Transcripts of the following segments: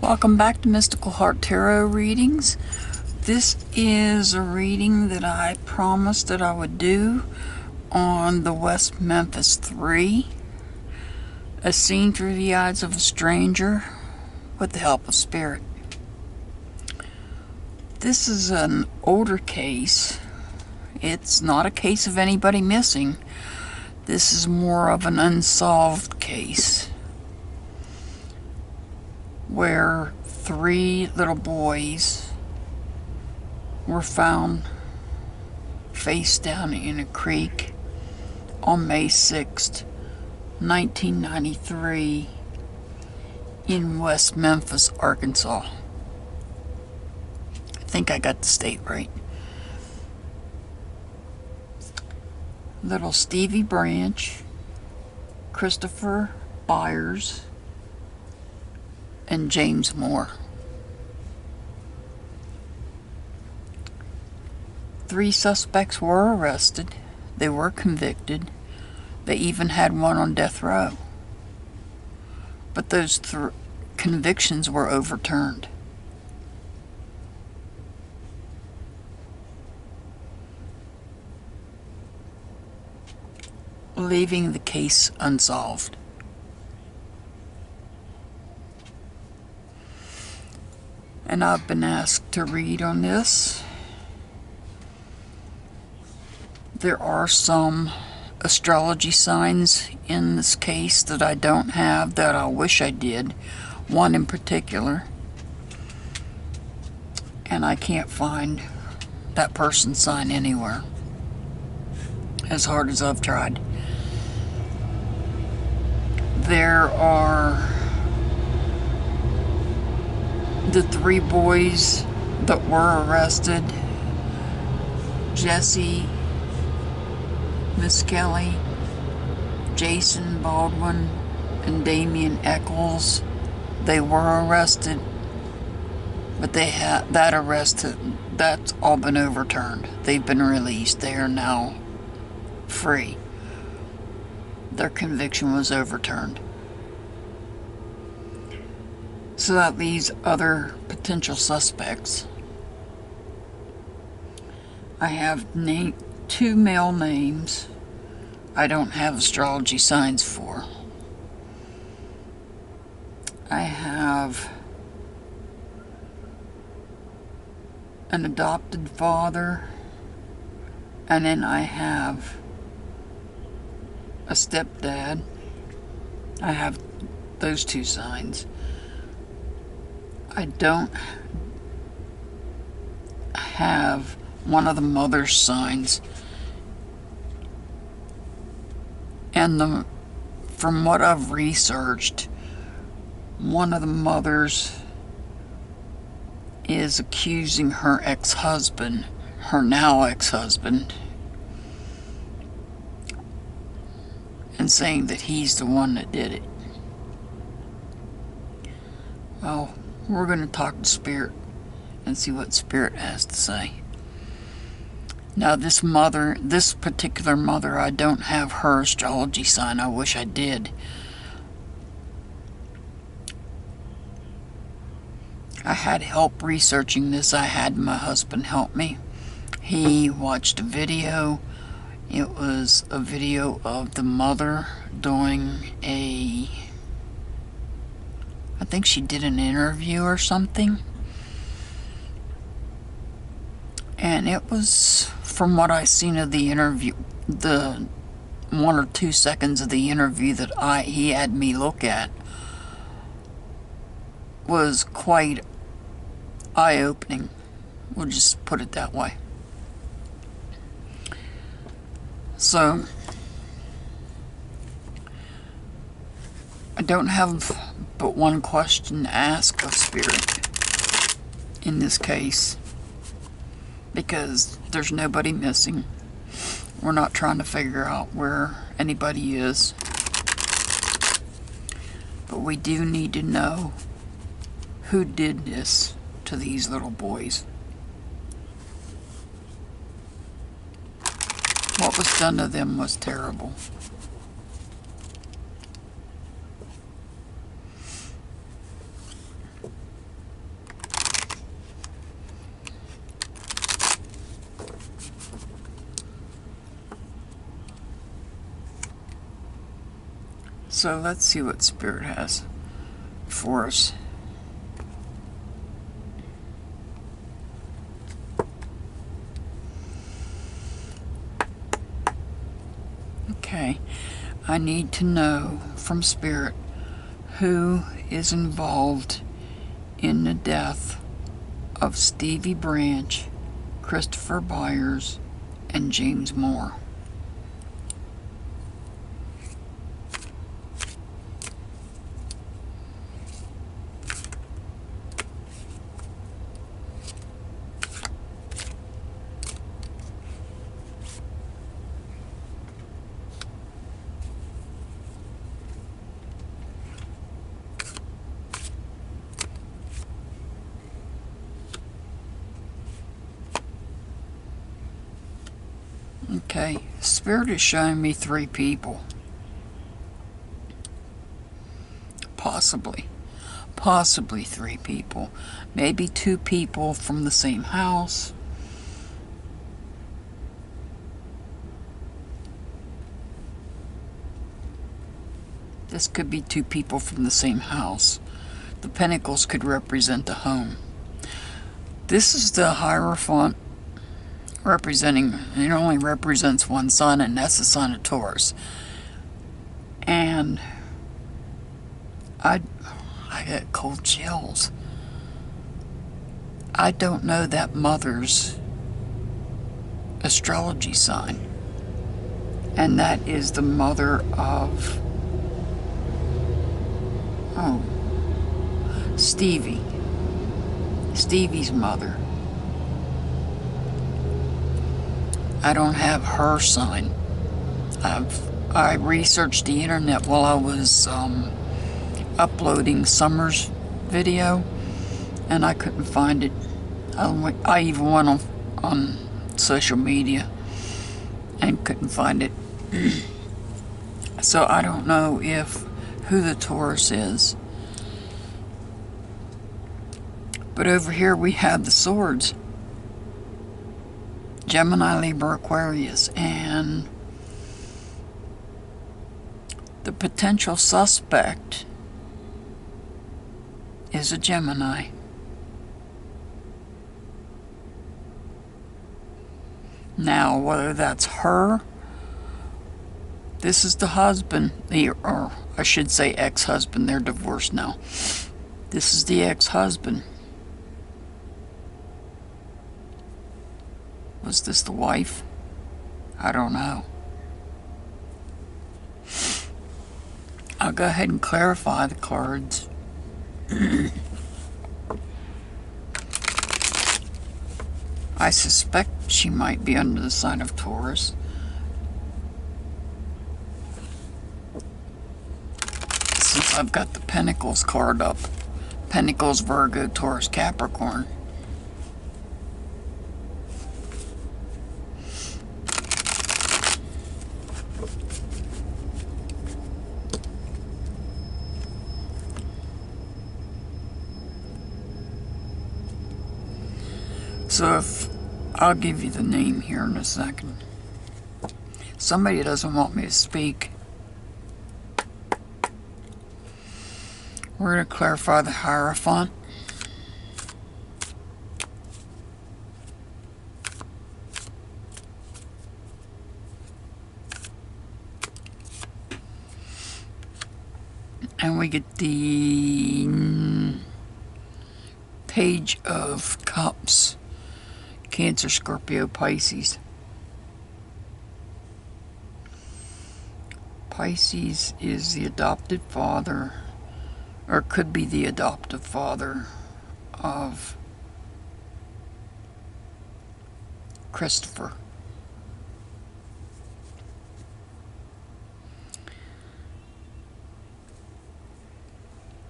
Welcome back to Mystical Heart Tarot readings. This is a reading that I promised that I would do on the West Memphis 3, as seen through the eyes of a stranger with the help of spirit. This is an older case. It's not a case of anybody missing. This is more of an unsolved case, where 3 little boys were found face down in a creek on May 6th, 1993 in West Memphis, Arkansas. I think I got the state right. Little Stevie Branch, Christopher Byers, and James Moore. 3 suspects were arrested. They were convicted. They even had one on death row. But those convictions were overturned. Leaving the case unsolved. And I've been asked to read on this. There are some astrology signs in this case that I don't have, that I wish I did. One in particular. And I can't find that person's sign anywhere, as hard as I've tried. There are the 3 boys that were arrested: Jesse, Miss Kelly, Jason Baldwin, and Damian Eccles. They were arrested, but they had that arrest, that's all been overturned. They've been released. They are now free. Their conviction was overturned. So that leaves other potential suspects. I have 2 male names I don't have astrology signs for. I have an adopted father, and then I have a stepdad. I have those 2 signs. I don't have one of the mother's signs. And from what I've researched, one of the mothers is accusing her ex-husband, her now ex-husband, and saying that he's the one that did it. Well, we're going to talk to Spirit and see what Spirit has to say. Now, this particular mother, I don't have her astrology sign. I wish I did. I had help researching this. I had my husband help me. He watched a video. It was a video of the mother doing I think she did an interview or something. And it was, from what I seen of the interview, the 1 or 2 seconds of the interview that he had me look at, was quite eye-opening. We'll just put it that way. So, I don't have but one question to ask of Spirit in this case, because there's nobody missing. We're not trying to figure out where anybody is, but we do need to know who did this to these little boys. What was done to them was terrible. So let's see what Spirit has for us. Okay, I need to know from Spirit who is involved in the death of Stevie Branch, Christopher Byers, and James Moore. Okay, Spirit is showing me 3 people. Possibly 3 people. Maybe 2 people from the same house. This could be 2 people from the same house. The Pentacles could represent the home. This is the Hierophant representing, it only represents one sign, and that's the sign of Taurus. And I get cold chills. I don't know that mother's astrology sign. And that is the mother of, Stevie's mother. I don't have her sign. I researched the internet while I was uploading Summer's video, and I couldn't find it. I even went on social media and couldn't find it. So I don't know who the Taurus is. But over here we have the swords. Gemini, Libra, Aquarius, and the potential suspect is a Gemini. Now, whether that's her, this is the husband, or I should say ex-husband, they're divorced now. This is the ex-husband. Was this the wife? I don't know. I'll go ahead and clarify the cards. I suspect she might be under the sign of Taurus. Since I've got the Pentacles card up. Pentacles, Virgo, Taurus, Capricorn. So I'll give you the name here in a second. Somebody doesn't want me to speak. We're going to clarify the Hierophant. And we get the Page of Cups. Cancer, Scorpio, Pisces. Pisces is the adopted father, or could be the adoptive father of Christopher.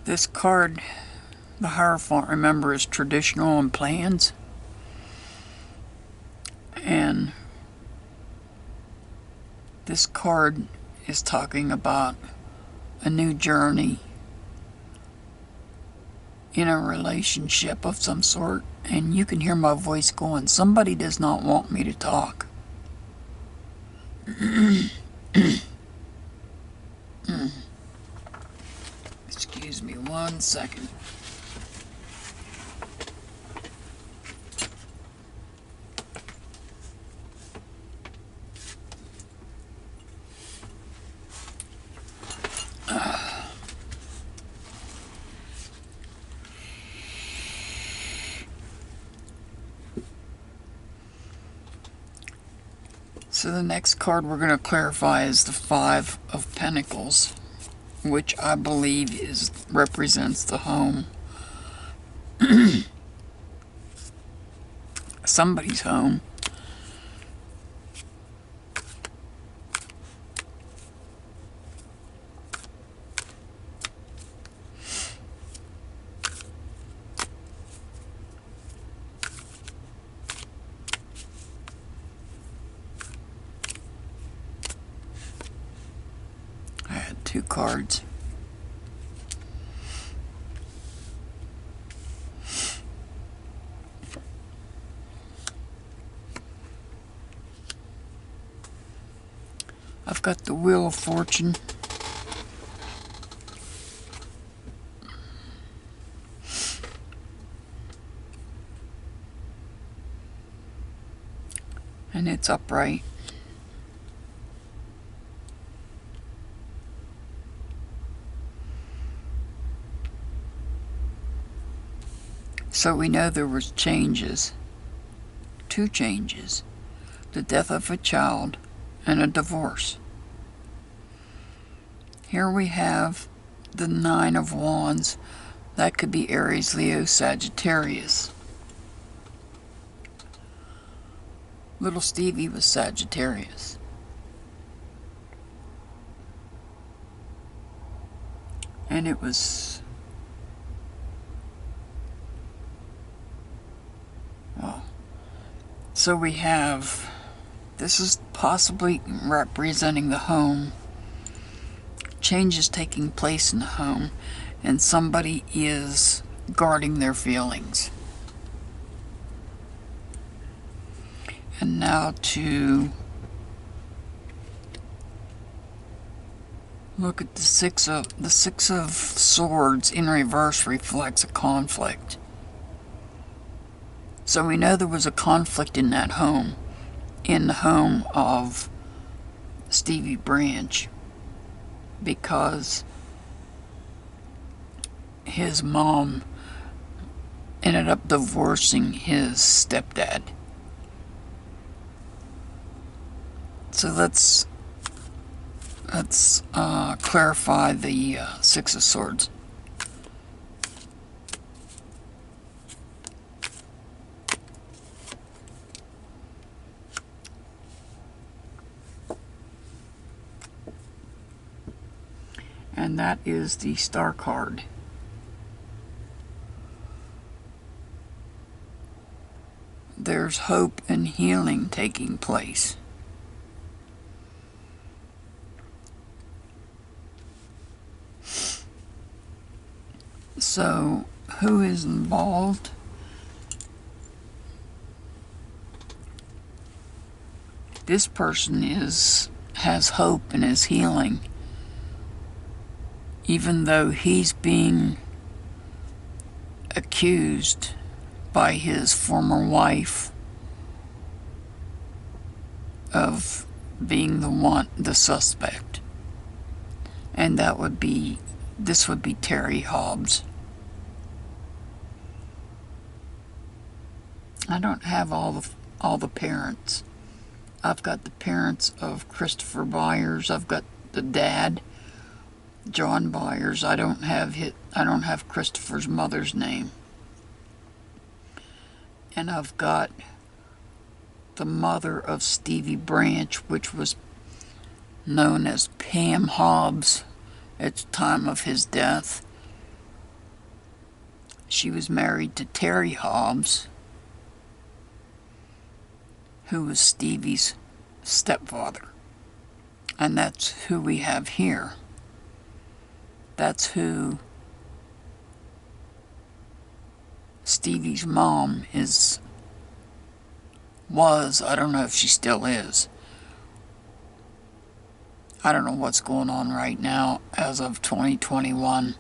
This card, the Hierophant, remember, is traditional and plans. And this card is talking about a new journey in a relationship of some sort. And you can hear my voice going, somebody does not want me to talk. Excuse me 1 second. So the next card we're going to clarify is the Five of Pentacles, which I believe represents the home. Somebody's home. I had 2 cards. I've got the Wheel of Fortune. And it's upright. So we know there was changes. 2 changes. The death of a child and a divorce. Here we have the 9 of Wands. That could be Aries, Leo, Sagittarius. Little Stevie was Sagittarius. And it was... well, so we have... this is possibly representing the home. Changes taking place in the home, and somebody is guarding their feelings. And now to look at the six of Swords in reverse reflects a conflict. So we know there was a conflict in that home, in the home of Stevie Branch, because his mom ended up divorcing his stepdad. So let's clarify the 6 of Swords. And that is the Star card. There's hope and healing taking place. So, who is involved? This person has hope and is healing, even though he's being accused by his former wife of being the suspect. And this would be Terry Hobbs. I don't have all the parents. I've got the parents of Christopher Byers. I've got the dad, John Byers. I don't have Christopher's mother's name. And I've got the mother of Stevie Branch, which was known as Pam Hobbs at the time of his death. She was married to Terry Hobbs, who was Stevie's stepfather. And that's who we have here. That's who Stevie's mom was. I don't know if she still is. I don't know what's going on right now as of 2021.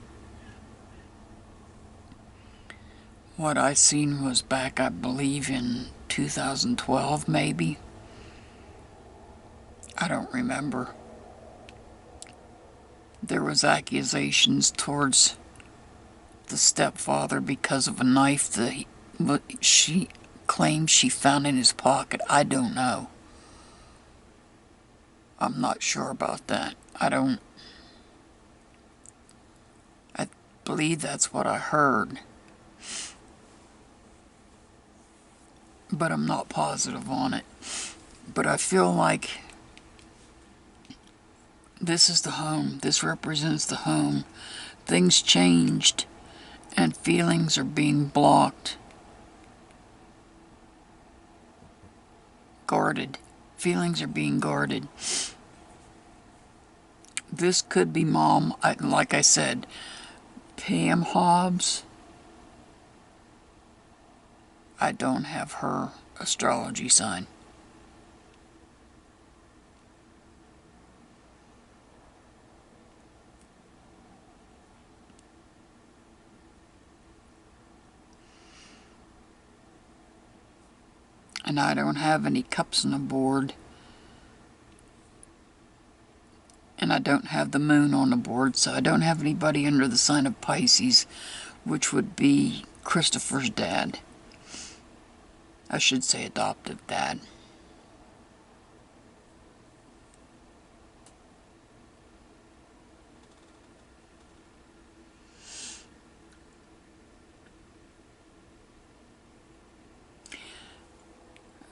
What I seen was back, I believe, in 2012, maybe. I don't remember. There was accusations towards the stepfather because of a knife that she claims she found in his pocket. I don't know. I'm not sure about that. I believe that's what I heard. But I'm not positive on it. But I feel like this is the home. This represents the home. Things changed and feelings are being blocked. Guarded. Feelings are being guarded. This could be Mom, like I said, Pam Hobbs. I don't have her astrology sign. And I don't have any cups on the board. And I don't have the moon on the board, so I don't have anybody under the sign of Pisces, which would be Christopher's dad. I should say adoptive dad.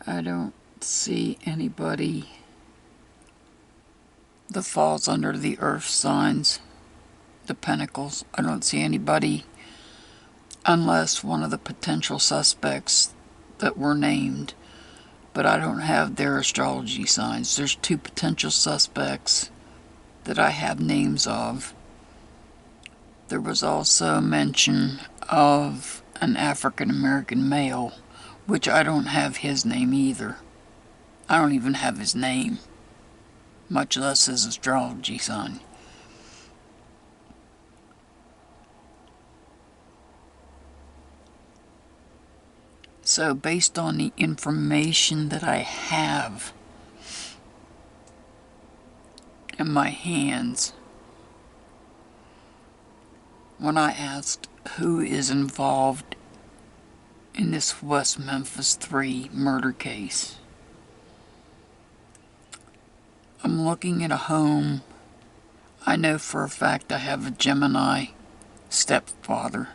I don't see anybody that falls under the earth signs, the pentacles. I don't see anybody unless one of the potential suspects that were named, but I don't have their astrology signs. There's 2 potential suspects that I have names of. There was also mention of an African American male, which I don't have his name either. I don't even have his name, much less his astrology sign. So based on the information that I have in my hands, when I asked who is involved in this West Memphis 3 murder case, I'm looking at a home. I know for a fact I have a Gemini stepfather.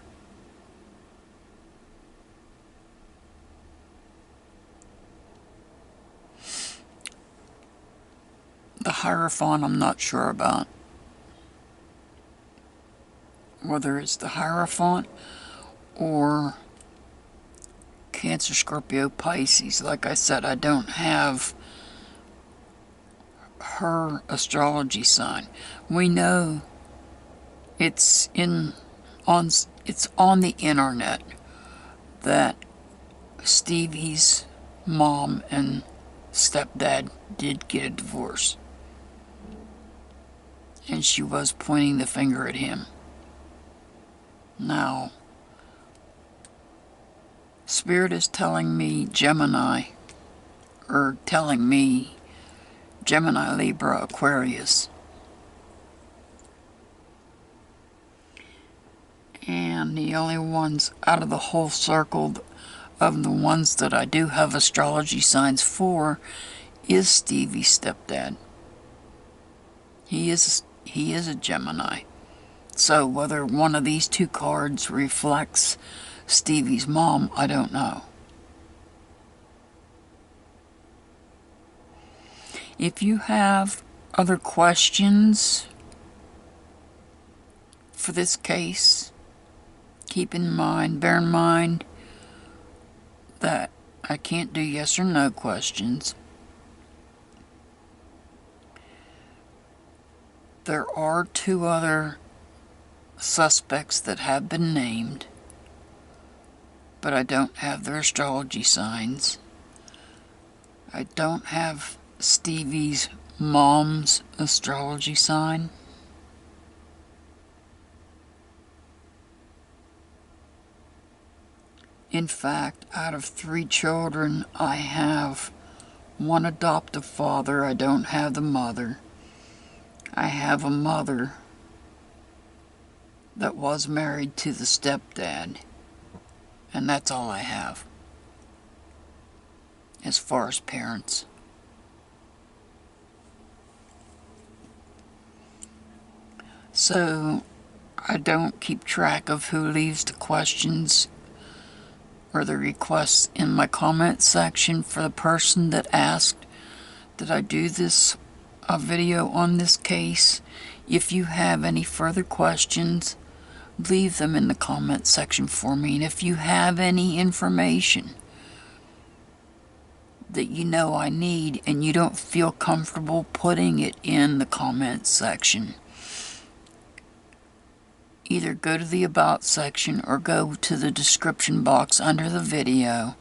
The Hierophant I'm not sure about. Whether it's the Hierophant or Cancer, Scorpio, Pisces. Like I said, I don't have her astrology sign. We know it's on the internet that Stevie's mom and stepdad did get a divorce. And she was pointing the finger at him. Now, Spirit is telling me Gemini, or telling me Gemini, Libra, Aquarius. And the only ones out of the whole circle of the ones that I do have astrology signs for is Stevie's stepdad. He is a Gemini. So whether one of these 2 cards reflects Stevie's mom, I don't know. If you have other questions for this case, bear in mind that I can't do yes or no questions. There are 2 other suspects that have been named, but I don't have their astrology signs. I don't have Stevie's mom's astrology sign. In fact, out of 3 children, I have one adoptive father. I don't have the mother. I have a mother that was married to the stepdad, and that's all I have as far as parents. So I don't keep track of who leaves the questions or the requests in my comment section. For the person that asked that I do this video on this case, if you have any further questions, leave them in the comment section for me. And if you have any information that you know I need and you don't feel comfortable putting it in the comment section, either go to the About section or go to the description box under the video.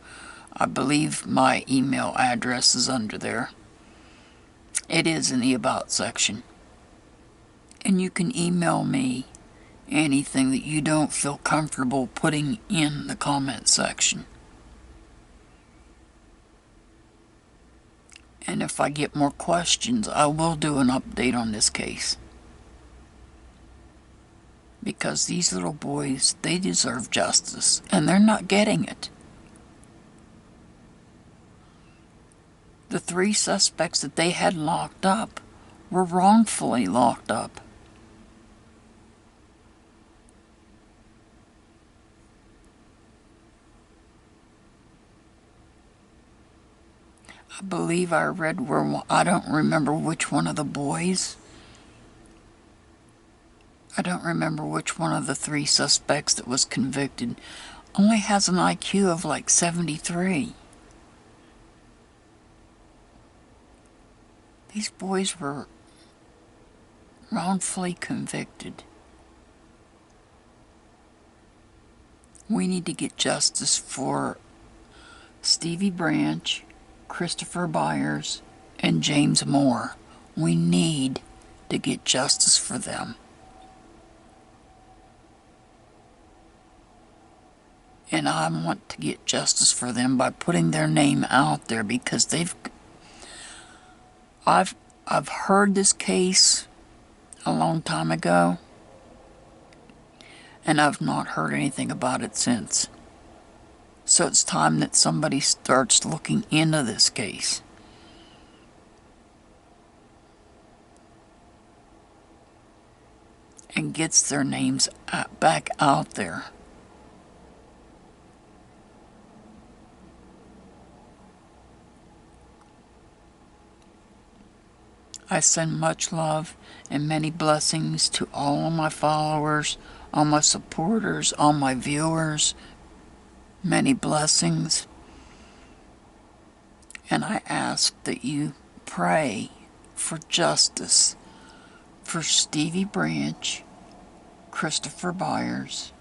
I believe my email address is under there. It is in the About section. And you can email me anything that you don't feel comfortable putting in the comment section. And if I get more questions, I will do an update on this case. Because these little boys, they deserve justice, and they're not getting it. The 3 suspects that they had locked up were wrongfully locked up. I believe I read where, I don't remember which one of the boys, I don't remember which one of the 3 suspects that was convicted, only has an IQ of like 73. These boys were wrongfully convicted. We need to get justice for Stevie Branch, Christopher Byers, and James Moore. We need to get justice for them. And I want to get justice for them by putting their name out there, because I've heard this case a long time ago, and I've not heard anything about it since. So it's time that somebody starts looking into this case. And gets their names back out there. I send much love and many blessings to all of my followers, all my supporters, all my viewers. Many blessings. And I ask that you pray for justice for Stevie Branch, Christopher Byers,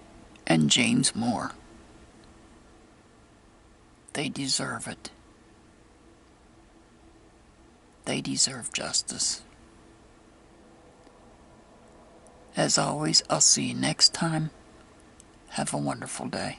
and James Moore. They deserve it. They deserve justice. As always, I'll see you next time. Have a wonderful day.